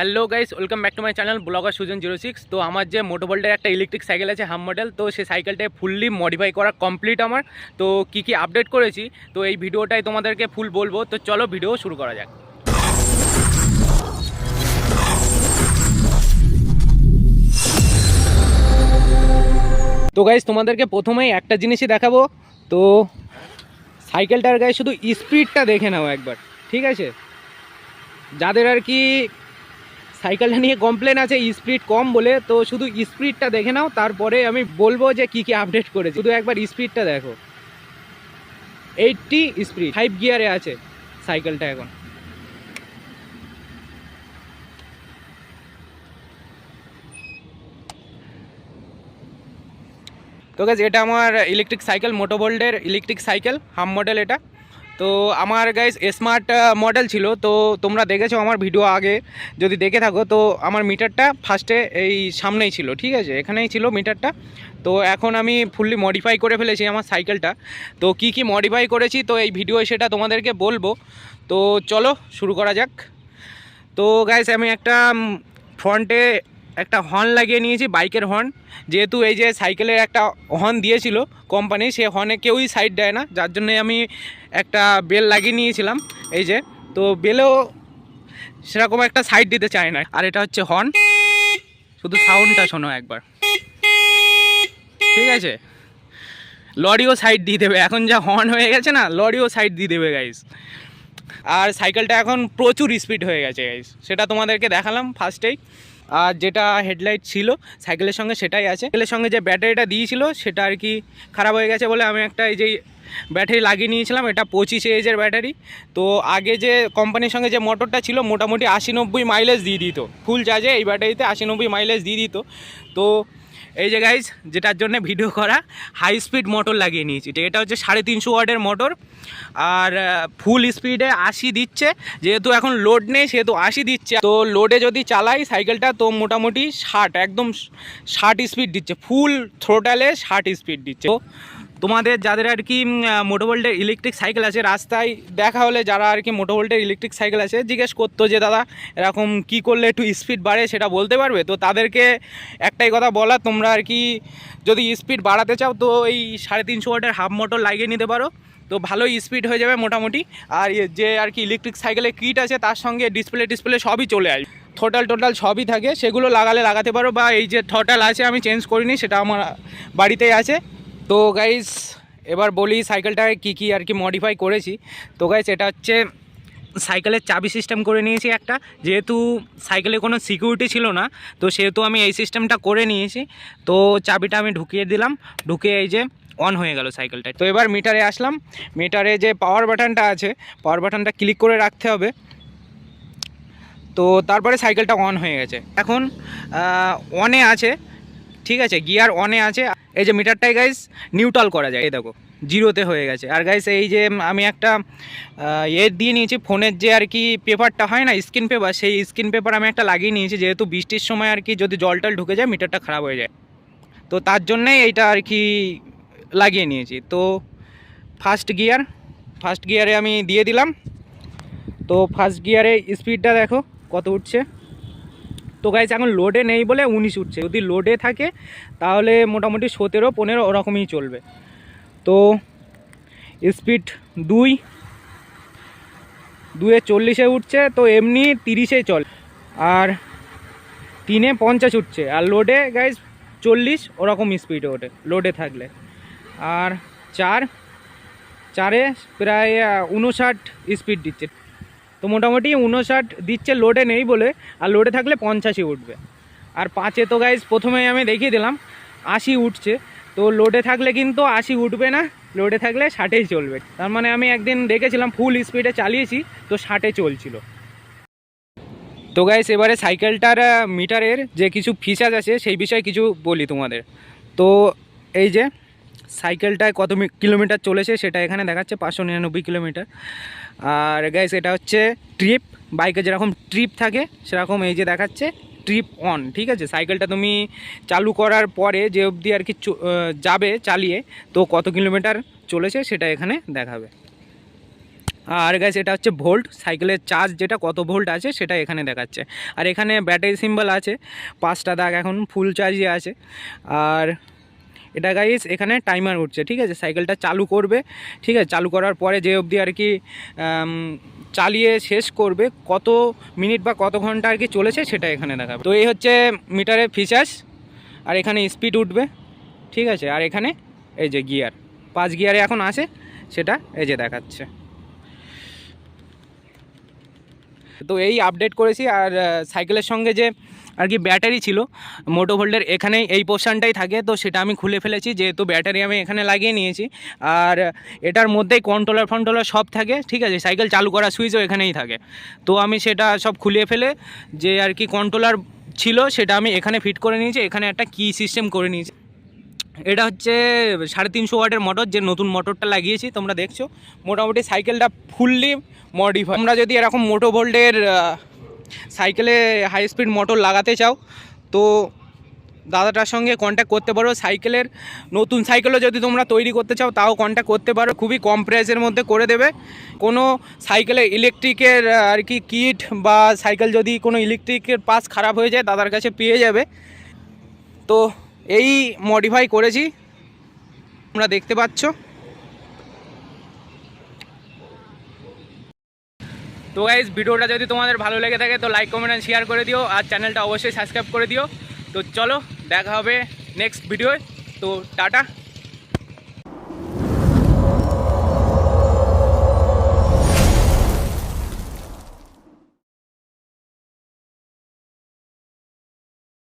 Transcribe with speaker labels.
Speaker 1: Hello guys, welcome back to my channel blogger Sujon 06। তো আমার যে মোটোভোল্টের একটা ইলেকট্রিক সাইকেল আছে হাম মডেল, তো সেই সাইকেলটা ফুললি মডিফাই করা কমপ্লিট আমার। তো কি আপডেট করেছি তো এই ভিডিওটাই তোমাদেরকে ফুল বলবো। তো চলো ভিডিও শুরু করা যাক। তো গাইস তোমাদেরকে প্রথমেই একটা জিনিসই দেখাবো। তো সাইকেলটার গায়ে শুধু স্পিডটা দেখে নাও একবার, ঠিক আছে? যাদের আর কি সাইকেলটা নিয়ে কমপ্লেন আছে স্পিড কম বলে, তো শুধু স্পিডটা দেখে নাও, তারপরে আমি বলবো যে কি আপডেট করেছে। শুধু একবার স্পিডটা দেখো, 80 স্পিড, 5 গিয়ারে আছে সাইকেলটা এখন। তো গাইস এটা আমার ইলেকট্রিক সাইকেল, মোটোভোল্টের ইলেকট্রিক সাইকেল হাম মডেল এটা। তো আমার গাইস স্মার্ট মডেল ছিল, তো তোমরা দেখেছো আমার ভিডিও আগে যদি দেখে থাকো। তো আমার মিটারটা ফার্স্টে এই সামনেই ছিল, ঠিক আছে, এখানেই ছিল মিটারটা। তো এখন আমি ফুললি মডিফাই করে ফেলেছি আমার সাইকেলটা। তো কি মডিফাই করেছি তো এই ভিডিও সেটা তোমাদেরকে বলবো। তো চলো শুরু করা যাক। তো গাইস আমি একটা ফ্রন্টে একটা হর্ন লাগিয়ে নিয়েছি, বাইকের হর্ন। যেহেতু এই যে সাইকেলের একটা হর্ন দিয়েছিল কোম্পানি, সে হর্নে কেউই সাইড দেয় না, যার জন্যে আমি একটা বেল লাগিয়ে নিয়েছিলাম এই যে। তো বেলেও সেরকম একটা সাইড দিতে চায় না। আর এটা হচ্ছে হর্ন, শুধু সাউন্ডটা শোনো একবার, ঠিক আছে? লরিও সাইড দিয়ে দেবে, এখন যা হর্ন হয়ে গেছে না, লরিও সাইড দিয়ে দেবে গাইস। আর সাইকেলটা এখন প্রচুর স্পিড হয়ে গেছে গাইস, সেটা তোমাদেরকে দেখালাম ফার্স্টেই। আর যেটা হেডলাইট ছিল সাইকেলের সঙ্গে সেটাই আছে। সাইকেলের সঙ্গে যে ব্যাটারিটা দিয়েছিল সেটা আর কি খারাপ হয়ে গেছে বলে আমি একটা এই যে ব্যাটারি লাগিয়ে নিয়েছিলাম। এটা 25 এজের ব্যাটারি। তো আগে যে কোম্পানির সঙ্গে যে মোটরটা ছিল মোটামুটি 80-90 মাইলেজ দিয়ে দিত ফুল চার্জে, এই ব্যাটারিতে 80-90 মাইলেজ দিয়ে দিত। তো এই যে গাইজ যেটার জন্য ভিডিও করা, হাই স্পিড মোটর লাগিয়ে নিয়েছি। তো এটা হচ্ছে 350 ওয়াটের মোটর, আর ফুল স্পিডে 80 দিচ্ছে। যেহেতু এখন লোড নেই সেহেতু 80 দিচ্ছে। তো লোডে যদি চালাই সাইকেলটা তো মোটামুটি 60, একদম 60 স্পিড দিচ্ছে, ফুল থ্রোটালে 60 স্পিড দিচ্ছে। তো তোমাদের যাদের আর কি মোটোভোল্টের ইলেকট্রিক সাইকেল আছে, রাস্তায় দেখা হলে যারা আর কি মোটোভোল্টের ইলেকট্রিক সাইকেল আছে জিজ্ঞেস করতো যে দাদা এরকম কি করলে একটু স্পিড বাড়ে, সেটা বলতে পারবে? তো তাদেরকে একটাই কথা বলা, তোমরা আর কি যদি স্পিড বাড়াতে চাও তো এই 350 ওয়াটের হাফ মোটর লাগিয়ে নিতে পারো। তো ভালোই স্পিড হয়ে যাবে মোটামুটি। আর যে আর কি ইলেকট্রিক সাইকেলের কিট আছে তার সঙ্গে ডিসপ্লে সবই চলে আসবে, টোটাল সবই থাকে, সেগুলো লাগাতে পারো। বা এই যে টোটাল আছে আমি চেঞ্জ করিনি, সেটা আমার বাড়িতেই আছে। তো গাইস এবার বলি সাইকেলটায় কি আর কি মডিফাই করেছি। তো গাইস এটা হচ্ছে সাইকেলের চাবি সিস্টেম করে নিয়েছি একটা। যেহেতু সাইকেলে কোনো সিকিউরিটি ছিল না, তো সেহেতু আমি এই সিস্টেমটা করে নিয়েছি। তো চাবিটা আমি ঢুকিয়ে দিলাম, ঢুকিয়ে এই যে অন হয়ে গেল সাইকেলটা। তো এবার মিটারে আসলাম, মিটারে যে পাওয়ার বাটনটা আছে পাওয়ার বাটনটা ক্লিক করে রাখতে হবে। তো তারপরে সাইকেলটা অন হয়ে গেছে, এখন অনে আছে, ঠিক আছে, গিয়ার অনে আছে। এই যে মিটারটাই গাইস নিউট্রাল করা যায়, এই দেখো জিরোতে হয়ে গেছে। আর গাইস এই যে আমি একটা দিয়ে নিয়েছি ফোনের যে আর কি পেপারটা হয় না, স্ক্রিন পেপার, সেই স্ক্রিন পেপার আমি একটা লাগিয়ে নিয়েছি। যেহেতু বৃষ্টির সময় আর কি যদি জল টল ঢুকে যায় মিটারটা খারাপ হয়ে যায়, তো তার জন্যেই এইটা আর কি লাগিয়ে নিয়েছি। তো ফার্স্ট গিয়ারে আমি দিয়ে দিলাম। তো ফার্স্ট গিয়ারে স্পিডটা দেখো কত উঠছে। তো গাইস এখন লোডে নেই বলে 19 উঠছে, যদি লোডে থাকে তাহলে মোটামুটি 17-15 ওরকমই চলবে। তো স্পিড 2-এ 40-এ উঠছে, তো এমনি 30-এ চলে। আর 3-এ 50 উঠছে, আর লোডে গাইস 40 ওরকম স্পিডে ওঠে লোডে থাকলে। আর 4-এ প্রায় 59 স্পিড দিচ্ছে। তো মোটামুটি 59 দিচ্ছে লোডে নেই বলে, আর লোডে থাকলে 85 উঠবে। আর 5-এ তো গাইজ প্রথমেই আমি দেখিয়ে দিলাম 80 উঠছে। তো লোডে থাকলে কিন্তু 80 উঠবে না, লোডে থাকলে 60-এই চলবে। তার মানে আমি একদিন দেখেছিলাম ফুল স্পিডে চালিয়েছি, তো 60-এ চলছিল। তো গাইজ এবারে সাইকেলটার মিটারের যে কিছু ফিচার্স আছে সেই বিষয়ে কিছু বলি তোমাদের। তো এই যে সাইকেলটায় কত কিলোমিটার চলেছে সেটা এখানে দেখাচ্ছে, 599 কিলোমিটার। আর গাইস এটা হচ্ছে ট্রিপ, বাইকে যেরকম ট্রিপ থাকে সেরকম এই যে দেখাচ্ছে ট্রিপ অন, ঠিক আছে? সাইকেলটা তুমি চালু করার পরে যে অবধি আর কি যাবে চালিয়ে, তো কত কিলোমিটার চলেছে সেটা এখানে দেখাবে। আর গাইস এটা হচ্ছে ভোল্ট, সাইকেলের চার্জ যেটা কত ভোল্ট আছে সেটা এখানে দেখাচ্ছে। আর এখানে ব্যাটারি সিম্বল আছে, 5টা দাগ এখন ফুল চার্জে আছে। আর এটা গাইস এখানে টাইমার উঠছে, ঠিক আছে, সাইকেলটা চালু করবে, ঠিক আছে, চালু করার পরে যে অবধি আর কি চালিয়ে শেষ করবে, কত মিনিট বা কত ঘন্টা আর কি চলেছে সেটা এখানে দেখাবে। তো এই হচ্ছে মিটারের ফিচার্স। আর এখানে স্পিড উঠবে, ঠিক আছে। আর এখানে এই যে গিয়ার, 5 গিয়ারে এখন আছে, সেটা এই যে দেখাচ্ছে। তো এই আপডেট করেছি। আর সাইকেলের সঙ্গে যে আর কি ব্যাটারি ছিল মোটো ভোল্টের, এখানেই এই পোর্শনটাই থাকে, তো সেটা আমি খুলে ফেলেছি, যেহেতু ব্যাটারি আমি এখানে লাগিয়ে নিয়েছি। আর এটার মধ্যেই কন্ট্রোলার সব থাকে, ঠিক আছে, সাইকেল চালু করা সুইচও এখানেই থাকে। তো আমি সেটা সব খুলে ফেলে যে আর কি কন্ট্রোলার ছিল সেটা আমি এখানে ফিট করে নিয়েছি, এখানে একটা কি সিস্টেম করে নিয়েছি। এটা হচ্ছে 350 ওয়াটের মোটর, যে নতুন মোটরটা লাগিয়েছি তোমরা দেখছো। মোটামুটি সাইকেলটা ফুললি মডিফাই। তোমরা যদি এরকম মোটো ভোল্টের সাইকেলে হাই স্পিড মোটর লাগাতে চাও তো দাদাটার সঙ্গে কন্ট্যাক্ট করতে পারো। সাইকেলের নতুন সাইকেলও যদি তোমরা তৈরি করতে চাও তাও কন্ট্যাক্ট করতে পারো, খুবই কম প্রাইসের মধ্যে করে দেবে। কোনো সাইকেলে ইলেকট্রিকের আর কি কিট বা সাইকেল যদি কোনো ইলেকট্রিকের পার্টস খারাপ হয়ে যায় দাদার কাছে পেয়ে যাবে। তো এই মডিফাই করেছি, তোমরা দেখতে পাচ্ছ। তো গাইজ ভিডিওটা যদি তোমাদের ভালো লেগে থাকে তো লাইক কমেন্ট আর শেয়ার করে দিও, আর চ্যানেলটা অবশ্যই সাবস্ক্রাইব করে দিও। তো চলো দেখা হবে নেক্সট ভিডিওয়। তো টাটা।